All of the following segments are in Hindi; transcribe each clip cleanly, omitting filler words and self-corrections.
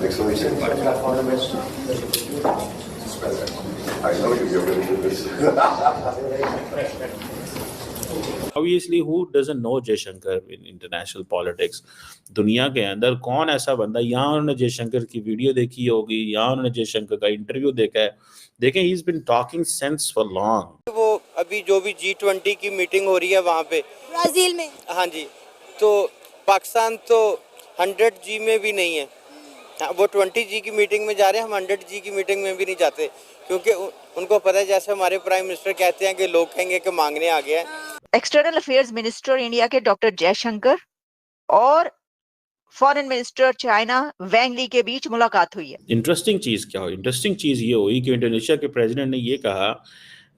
I know you're going to do this. Obviously, who doesn't know Jaishankar in international politics? दुनिया के अंदर कौन ऐसा बंदा, यहाँ उन्होंने जयशंकर की वीडियो देखी होगी, यहाँ उन्होंने जयशंकर का इंटरव्यू देखा है, देखें he's been talking sense for long. वो अभी जो भी G20 की मीटिंग हो रही है वहाँ पे ब्राजील में, हाँ जी, तो पाकिस्तान तो 100G में भी नहीं है। हाँ, वो 20G की मीटिंग में जा रहे हैं, हम 100G की मीटिंग में भी नहीं जाते, क्योंकि उनको पता है जैसे हमारे प्राइम मिनिस्टर कहते हैं कि लोग कहेंगे कि मांगने आ गया है। एक्सटर्नल अफेयर्स मिनिस्टर इंडिया के डॉक्टर जयशंकर और फॉरेन मिनिस्टर चाइना वैंग ली के बीच मुलाकात हुई है। इंटरेस्टिंग चीज़ क्या हुई? इंटरेस्टिंग चीज़ ये हुई कि इंडोनेशिया के प्रेसिडेंट ने ये कहा,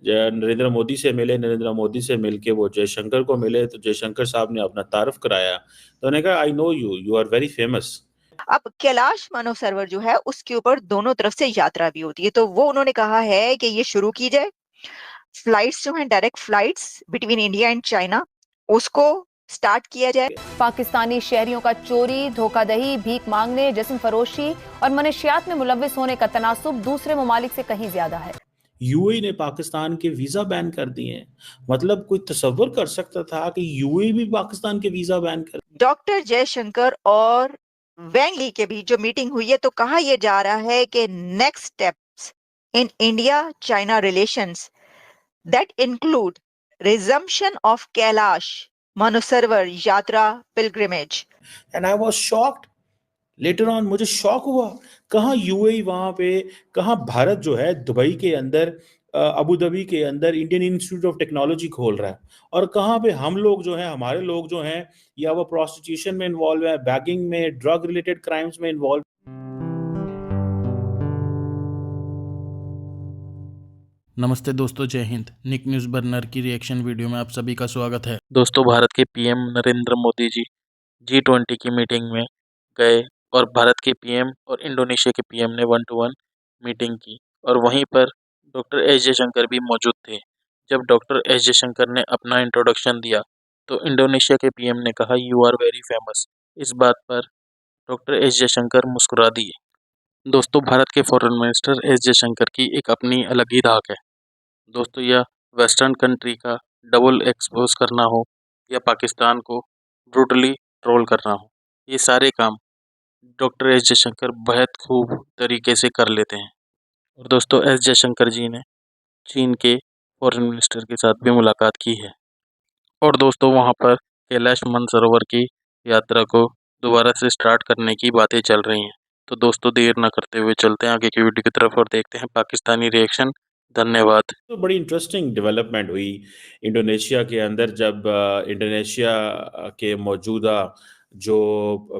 नरेंद्र मोदी से मिले, नरेंद्र मोदी से मिलके वो जयशंकर को मिले, तो जयशंकर साहब ने अपना तारुफ कराया, तो उन्होंने कहा I know you, you are very famous. अब कैलाश मानसरोवर जो है उसके ऊपर दोनों तरफ से यात्रा भी होती है, तो वो उन्होंने कहा है कि ये शुरू की जाए। फ्लाइट्स जो हैं, direct flights between India and China, उसको स्टार्ट किया जाए। पाकिस्तानी शहरियों का चोरी, धोखाधड़ी, भीख मांगने, जिस्म फरोशी और मनशियात में मुलव्विस होने का तनासुब दूसरे ममालिक से कहीं ज्यादा है। यूएई ने पाकिस्तान के वीजा बैन कर दिए हैं। मतलब कोई तसव्वुर कर सकता था कि यूएई भी पाकिस्तान के वीजा बैन कर। डॉक्टर जयशंकर और वैंग ली के बीच जो मीटिंग हुई है, तो कहा यह जा रहा है कि next steps in India China relations that include resumption of Kailash Mansarovar Yatra pilgrimage. And I was shocked later on, मुझे शॉक हुआ, कहाँ यूएई वहाँ पे, कहाँ भारत जो है दुबई के अंदर, अबू धाबी के अंदर इंडियन इंस्टीट्यूट ऑफ टेक्नोलॉजी खोल रहा है, और कहाँ पे हम लोग जो हैं, हमारे लोग जो हैं, या वो प्रोस्टिट्यूशन में इन्वॉल्व है, बैगिंग में, ड्रग रिलेटेड क्राइम्स में इन्वॉल्व। नमस्ते दोस्तों, जय हिंद। निक न्यूज़ बर्नर की रिएक्शन वीडियो में आप सभी का स्वागत है। दोस्तों, भारत के पीएम नरेंद्र मोदी जी G20 की मीटिंग में गए और भारत के पीएम और इंडोनेशिया के पीएम ने 1-to-1 मीटिंग की, और वहीं पर डॉक्टर एस जयशंकर भी मौजूद थे। जब डॉक्टर एस जयशंकर ने अपना इंट्रोडक्शन दिया तो इंडोनेशिया के पीएम ने कहा यू आर वेरी फेमस। इस बात पर डॉक्टर एस जयशंकर मुस्कुरा दिए। दोस्तों, भारत के फॉरेन मिनिस्टर एस जयशंकर की एक अपनी अलग ही धाक है। दोस्तों, यह वेस्टर्न कंट्री का डबल एक्सपोज करना हो या पाकिस्तान को ब्रूटली ट्रोल करना हो, ये सारे काम डॉक्टर एस जयशंकर बेहद खूब तरीके से कर लेते हैं। और दोस्तों, एस जयशंकर जी ने चीन के फॉरेन मिनिस्टर के साथ भी मुलाकात की है, और दोस्तों वहाँ पर कैलाश मानसरोवर की यात्रा को दोबारा से स्टार्ट करने की बातें चल रही हैं। तो दोस्तों, देर ना करते हुए चलते हैं आगे की वीडियो की तरफ और देखते हैं पाकिस्तानी रिएक्शन। धन्यवाद। तो बड़ी इंटरेस्टिंग डेवलपमेंट हुई इंडोनेशिया के अंदर, जब इंडोनेशिया के मौजूदा जो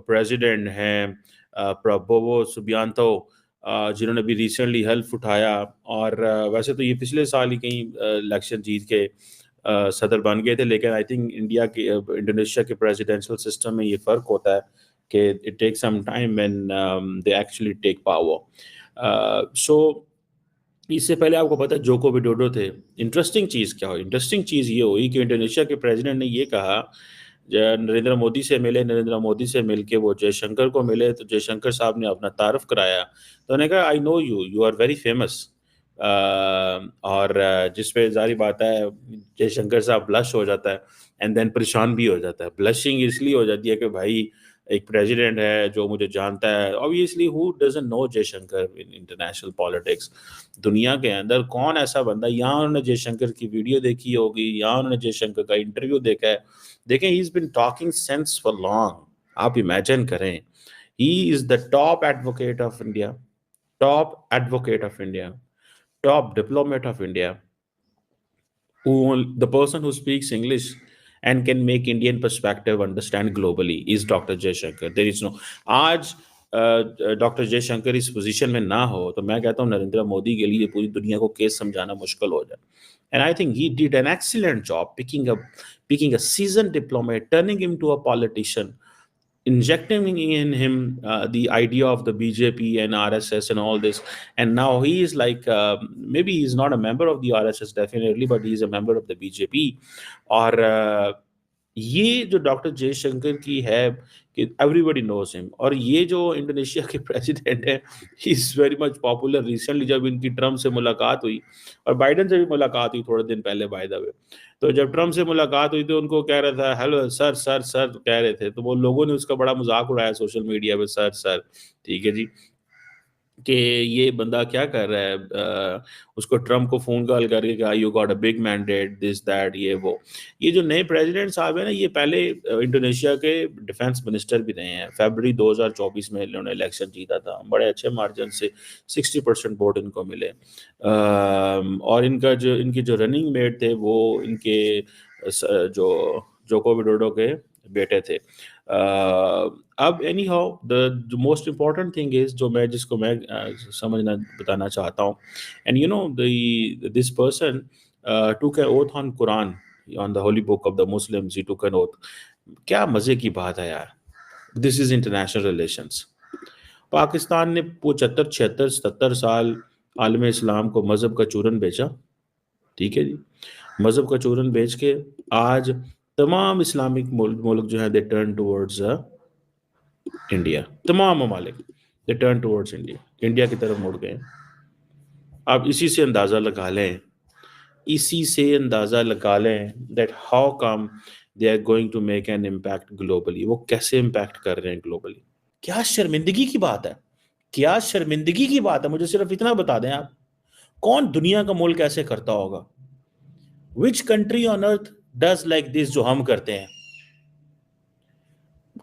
प्रेसिडेंट हैं प्रबोवो सुबियांतो, जिन्होंने भी रिसेंटली हेल्प उठाया, और वैसे तो ये पिछले साल ही कहीं इलेक्शन जीत के सदर बन गए थे, लेकिन आई थिंक इंडोनेशिया के प्रेसिडेंशियल सिस्टम में ये फ़र्क होता है कि it take some time when they actually take power. So इससे पहले आपको पता है जोको विडोडो थे। इंटरेस्टिंग चीज़ क्या हुई? इंटरेस्टिंग चीज़ ये हुई कि इंडोनेशिया के प्रेसिडेंट ने ये कहा, नरेंद्र मोदी से मिले, नरेंद्र मोदी से मिलके वो जयशंकर को मिले, तो जयशंकर साहब ने अपना तारुफ कराया, तो उन्होंने कहा I know you, you are very famous. और जिस पे जारी बात है जयशंकर साहब ब्लश हो जाता है, एंड देन परेशान भी हो जाता है। ब्लशिंग इसलिए हो जाती है कि भाई एक प्रेसिडेंट है जो मुझे जानता है। Obviously who doesn't know Jaishankar in international politics? दुनिया के अंदर कौन ऐसा बंदा, यहाँ उन्होंने जयशंकर की वीडियो देखी होगी, यहाँ उन्होंने जयशंकर का इंटरव्यू देखा है, देखें he is been talking sense for long. आप इमेजिन करें, he is the top advocate of India, top advocate of India, top diplomat of India, the person who speaks English and can make Indian perspective understand globally is Dr. Jaishankar. There is no, आज डॉक्टर जयशंकर इस पोजीशन में ना हो तो मैं कहता हूँ नरेंद्र मोदी के लिए पूरी दुनिया को केस समझाना मुश्किल हो जाए. And I think he did an excellent job picking a seasoned diplomat, turning him to a politician, injecting in him the idea of the BJP and RSS and all this, and now he is like maybe he's not a member of the RSS definitely, but he's a member of the BJP, or ये जो डॉक्टर जयशंकर की है कि एवरीबॉडी नोज हिम, और ये जो इंडोनेशिया के प्रेसिडेंट है, he is very much popular. Recently जब इनकी ट्रम्प से मुलाकात हुई, और बाइडेन से भी मुलाकात हुई थोड़े दिन पहले बाय द वे, तो जब ट्रम्प से मुलाकात हुई तो उनको कह रहा था हेलो सर सर सर कह रहे थे, तो वो लोगों ने उसका बड़ा मजाक उड़ाया सोशल मीडिया पे, सर सर ठीक है जी, कि ये बंदा क्या कर रहा है। उसको ट्रम्प को फ़ोन कॉल करके कहा you got a big mandate this that ये वो। ये जो नए प्रेसिडेंट साहब हैं ना, ये पहले इंडोनेशिया के डिफेंस मिनिस्टर भी रहे हैं। फरवरी 2024 में इन्होंने इलेक्शन जीता था, बड़े अच्छे मार्जिन से 60% वोट इनको मिले। और इनकी जो रनिंग मेट थे वो इनके जो जोको विडोडो के बेटे थे। अब any how the most important thing is जिसको मैं समझना बताना चाहता हूँ, and you know this person took an oath on Quran, on the holy book of the Muslims, he took an oath. क्या मजे की बात है यार, this is international relations. Pakistan ने 75 76 77 साल आलम इस्लाम को मजहब का चूरन बेचा, ठीक है जी, मजहब का चूरन बेच के आज तमाम इस्लामिक मुल्क जो है दे टर्न टुवर्ड्स इंडिया, तमाम ममालिक दे टर्न टुवर्ड्स इंडिया की तरफ मुड़ गए। आप इसी से अंदाज़ा लगा लें that how come they are going to make an impact globally. वो कैसे इम्पैक्ट कर रहे हैं ग्लोबली। क्या शर्मिंदगी की बात है, क्या शर्मिंदगी की बात है। मुझे सिर्फ इतना बता दें आप, कौन दुनिया का मुल्क ऐसे करता होगा? Which country on earth does like this जो हम करते हैं?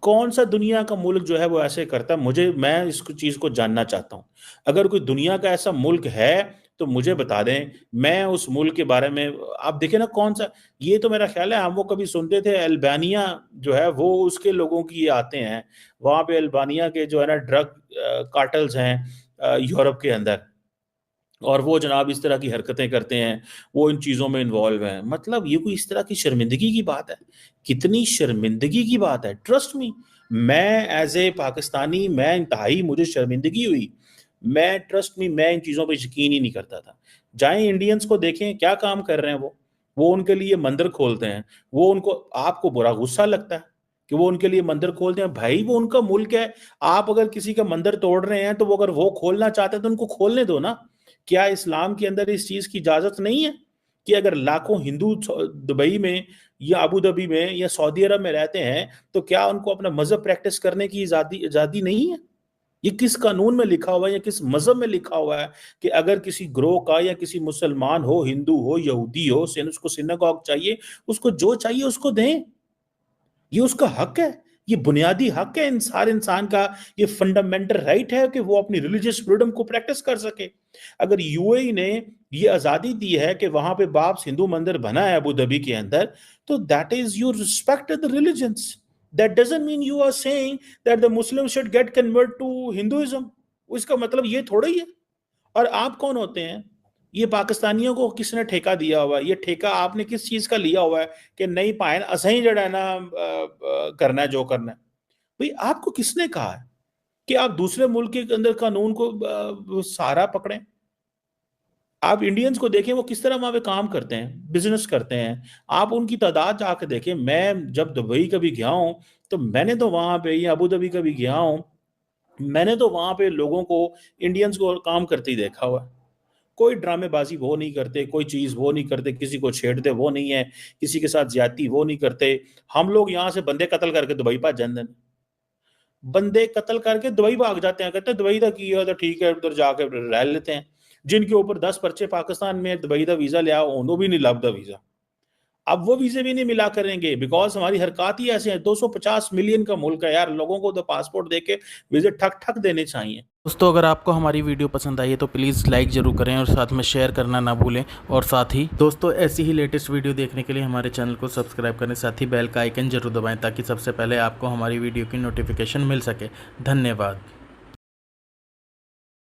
कौन सा दुनिया का मुल्क जो है वो ऐसे करता है? मैं इस चीज को जानना चाहता हूं। अगर कोई दुनिया का ऐसा मुल्क है तो मुझे बता दें, मैं उस मुल्क के बारे में, आप देखें ना कौन सा। ये तो मेरा ख्याल है हम वो कभी सुनते थे अल्बानिया जो है वो उसके लोगों की आते हैं, वहां पे अल्बानिया के जो है ना ड्रग कार्टल्स हैं यूरोप के अंदर, और वो जनाब इस तरह की हरकतें करते हैं, वो इन चीज़ों में इन्वॉल्व हैं। मतलब ये कोई इस तरह की शर्मिंदगी की बात है? कितनी शर्मिंदगी की बात है। ट्रस्ट मी, मैं एज ए पाकिस्तानी मैं इंतहाई मुझे शर्मिंदगी हुई। मैं इन चीज़ों पे यकीन ही नहीं करता था। जाएं इंडियंस को देखें क्या काम कर रहे हैं वो उनके लिए मंदिर खोलते हैं। वो उनको, आपको बुरा गुस्सा लगता है कि वो उनके लिए मंदिर खोलते हैं। भाई वो उनका मुल्क है। आप अगर किसी का मंदिर तोड़ रहे हैं तो वो अगर वो खोलना चाहते हैं तो उनको खोलने दो ना। क्या इस्लाम के अंदर इस चीज की इजाजत नहीं है कि अगर लाखों हिंदू दुबई में या अबू धाबी में या सऊदी अरब में रहते हैं तो क्या उनको अपना मजहब प्रैक्टिस करने की आजादी नहीं है? ये किस कानून में लिखा हुआ है या किस मजहब में लिखा हुआ है कि अगर किसी ग्रोह का या किसी मुसलमान हो, हिंदू हो, यहूदी हो, उसको सिनागॉग चाहिए, उसको जो चाहिए उसको दें। ये उसका हक है, ये बुनियादी हक है हर इंसान का। ये फंडामेंटल राइट है कि वो अपनी रिलीजियस फ्रीडम को प्रैक्टिस कर सके। अगर यूएई ने ये आजादी दी है कि वहां पे बाप्स हिंदू मंदिर बना है अबू धाबी के अंदर, तो that is you respect the religions. That doesn't mean you are saying that the Muslim should get convert to Hinduism. इसका मतलब ये थोड़ा ही है। और आप कौन होते हैं? ये पाकिस्तानियों को किसने ठेका दिया हुआ है? ये ठेका आपने किस चीज का लिया हुआ है कि नहीं पाए असही जड़ा है ना करना है जो करना है? भाई आपको किसने कहा है कि आप दूसरे मुल्क के अंदर कानून को सहारा पकड़ें? आप इंडियंस को देखें वो किस तरह वहां पे काम करते हैं, बिजनेस करते हैं। आप उनकी तादाद जाके देखें। मैं जब दुबई कभी गया हूं तो मैंने तो वहां पे, या अबू धाबी कभी गया हूं, मैंने तो वहां पे लोगों को, इंडियंस को काम करते ही देखा हुआ है। कोई ड्रामेबाजी वो नहीं करते, कोई चीज़ वो नहीं करते, किसी को छेड़ते वो नहीं है, किसी के साथ ज्यादती वो नहीं करते। हम लोग यहाँ से बंदे कत्ल करके दुबई भाग जाते हैं, बंदे कत्ल करके दुबई भाग जाते हैं, कहते हैं दुबई का किया तो ठीक है, उधर जाके रह लेते हैं। जिनके ऊपर 10 पर्चे पाकिस्तान में दुबई का वीज़ा लिया उन्होंने भी नहीं लभदा वीज़ा। अब वो वीज़े भी नहीं मिला करेंगे बिकॉज हमारी हरकत ही ऐसे है। 250 मिलियन का मुल्क है यार, लोगों को तो पासपोर्ट देके वीज़े ठक ठक देने चाहिए। दोस्तों अगर आपको हमारी वीडियो पसंद आई है तो प्लीज़ लाइक ज़रूर करें और साथ में शेयर करना ना भूलें। और साथ ही दोस्तों ऐसी ही लेटेस्ट वीडियो देखने के लिए हमारे चैनल को सब्सक्राइब करें, साथ ही बेल का आइकन जरूर दबाएं ताकि सबसे पहले आपको हमारी वीडियो की नोटिफिकेशन मिल सके। धन्यवाद।